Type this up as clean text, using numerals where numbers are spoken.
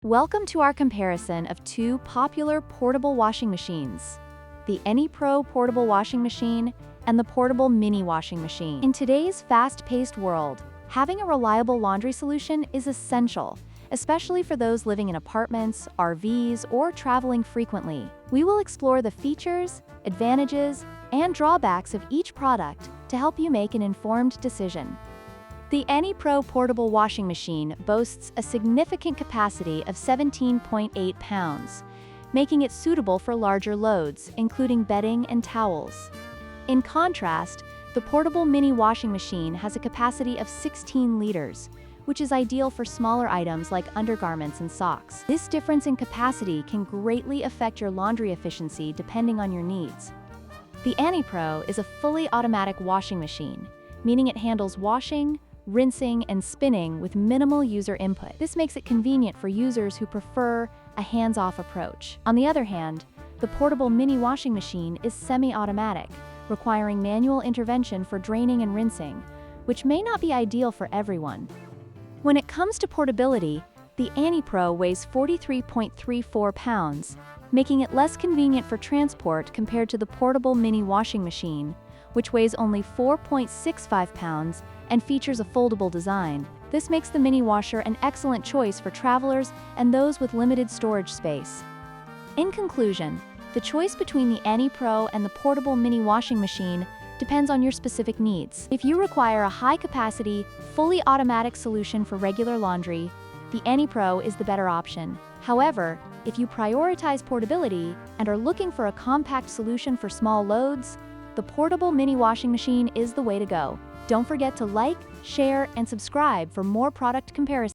Welcome to our comparison of two popular portable washing machines, the Anypro portable washing machine and the portable mini washing machine. In today's fast-paced world, having a reliable laundry solution is essential, especially for those living in apartments, RVs, or traveling frequently. We will explore the features, advantages, and drawbacks of each product to help you make an informed decision. The Anypro portable washing machine boasts a significant capacity of 17.8 pounds, making it suitable for larger loads, including bedding and towels. In contrast, the portable mini washing machine has a capacity of 16 liters, which is ideal for smaller items like undergarments and socks. This difference in capacity can greatly affect your laundry efficiency depending on your needs. The Anypro is a fully automatic washing machine, meaning it handles washing, rinsing, and spinning with minimal user input. This makes it convenient for users who prefer a hands-off approach. On the other hand, the portable mini washing machine is semi-automatic, requiring manual intervention for draining and rinsing, which may not be ideal for everyone. When it comes to portability, the Anypro weighs 43.34 pounds, making it less convenient for transport compared to the portable mini washing machine, which weighs only 4.65 pounds and features a foldable design. This makes the mini washer an excellent choice for travelers and those with limited storage space. In conclusion, the choice between the Anypro and the portable mini washing machine depends on your specific needs. If you require a high-capacity, fully automatic solution for regular laundry, the Anypro is the better option. However, if you prioritize portability and are looking for a compact solution for small loads, the portable mini washing machine is the way to go. Don't forget to like, share, and subscribe for more product comparisons.